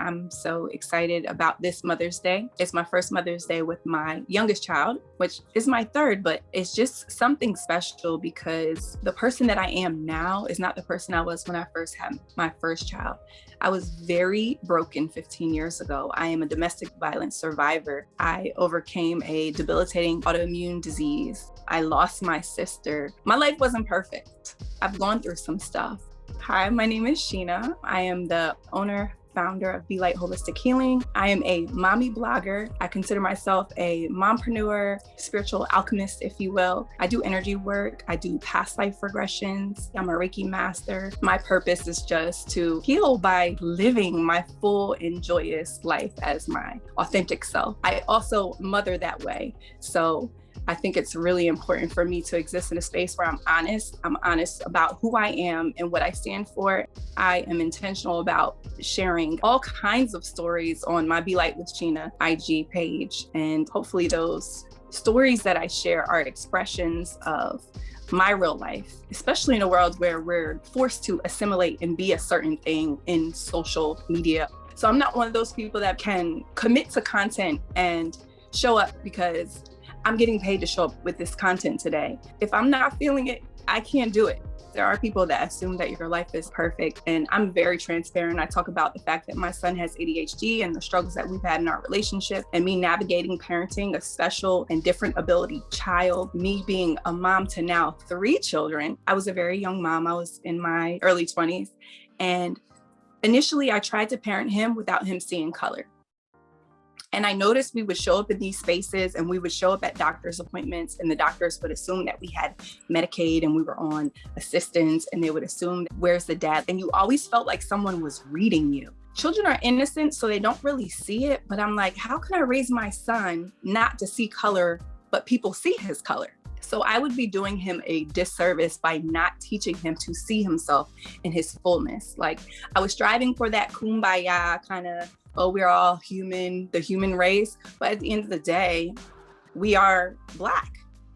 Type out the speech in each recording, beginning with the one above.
I'm so excited about this Mother's Day. It's my first Mother's Day with my youngest child, which is my third, but it's just something special because the person that I am now is not the person I was when I first had my first child. I was very broken 15 years ago. I am a domestic violence survivor. I overcame a debilitating autoimmune disease. I lost my sister. My life wasn't perfect. I've gone through some stuff. Hi, my name is Shina. I am the founder of Be Light Holistic Healing. I am a mommy blogger. I consider myself a mompreneur, spiritual alchemist, if you will. I do energy work. I do past life regressions. I'm a Reiki master. My purpose is just to heal by living my full and joyous life as my authentic self. I also mother that way. So I think it's really important for me to exist in a space where I'm honest. I'm honest about who I am and what I stand for. I am intentional about sharing all kinds of stories on my Be Light with Shina IG page. And hopefully those stories that I share are expressions of my real life, especially in a world where we're forced to assimilate and be a certain thing in social media. So I'm not one of those people that can commit to content and show up because I'm getting paid to show up with this content today. If I'm not feeling it, I can't do it. There are people that assume that your life is perfect, and I'm very transparent. I talk about the fact that my son has ADHD and the struggles that we've had in our relationship, and me navigating parenting a special and different ability child, me being a mom to now 3 children. I was a very young mom. I was in my early 20s, and initially I tried to parent him without him seeing color. And I noticed we would show up in these spaces and we would show up at doctor's appointments, and the doctors would assume that we had Medicaid and we were on assistance, and they would assume, where's the dad? And you always felt like someone was reading you. Children are innocent, so they don't really see it. But I'm like, how can I raise my son not to see color, but people see his color? So I would be doing him a disservice by not teaching him to see himself in his fullness. Like, I was striving for that kumbaya kind of, oh, we're all human, the human race. But at the end of the day, we are Black.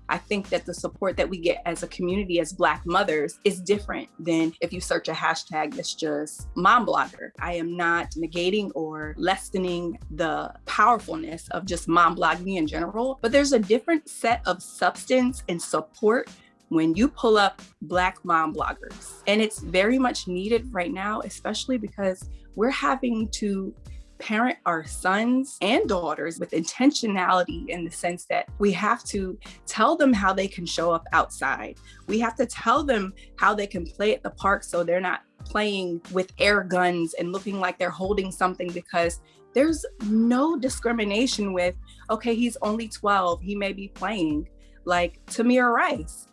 I think that the support that we get as a community, as Black mothers, is different than if you search a hashtag that's just mom blogger. I am not negating or lessening the powerfulness of just mom blogging in general, but there's a different set of substance and support when you pull up Black mom bloggers. And it's very much needed right now, especially because we're having to parent our sons and daughters with intentionality, in the sense that we have to tell them how they can show up outside. We have to tell them how they can play at the park so they're not playing with air guns and looking like they're holding something, because there's no discrimination with, okay, he's only 12, he may be playing. Like Tamir Rice.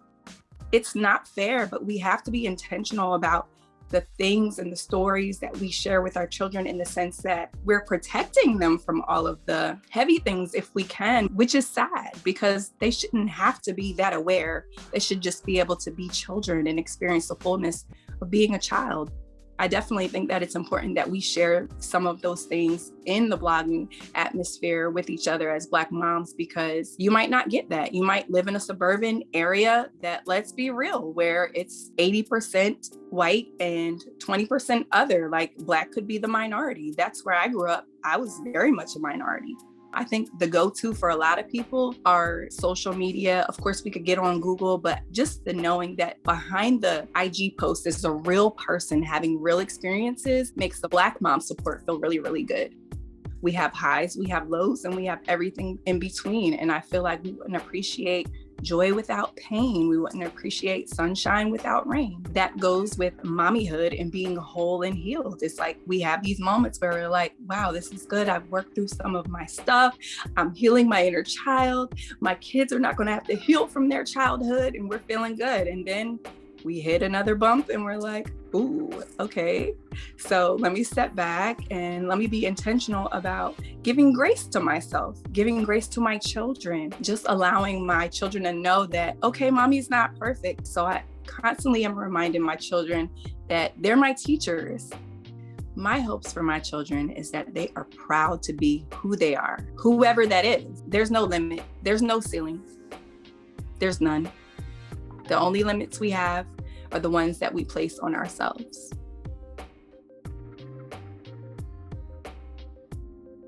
It's not fair, but we have to be intentional about the things and the stories that we share with our children, in the sense that we're protecting them from all of the heavy things if we can, which is sad because they shouldn't have to be that aware. They should just be able to be children and experience the fullness of being a child. I definitely think that it's important that we share some of those things in the blogging atmosphere with each other as Black moms, because you might not get that. You might live in a suburban area that, let's be real, where it's 80% white and 20% other. Like, Black could be the minority. That's where I grew up. I was very much a minority. I think the go-to for a lot of people are social media. Of course, we could get on Google, but just the knowing that behind the IG post is a real person having real experiences makes the Black mom support feel really, really good. We have highs, we have lows, and we have everything in between. And I feel like we wouldn't appreciate joy without pain. We wouldn't appreciate sunshine without rain. That goes with mommyhood and being whole and healed. It's like we have these moments where we're like, wow, this is good. I've worked through some of my stuff. I'm healing my inner child. My kids are not going to have to heal from their childhood, and we're feeling good. And then we hit another bump and we're like, ooh, okay. So let me step back and let me be intentional about giving grace to myself, giving grace to my children, just allowing my children to know that, okay, mommy's not perfect. So I constantly am reminding my children that they're my teachers. My hopes for my children is that they are proud to be who they are, whoever that is. There's no limit. There's no ceilings. There's none. The only limits we have are the ones that we place on ourselves.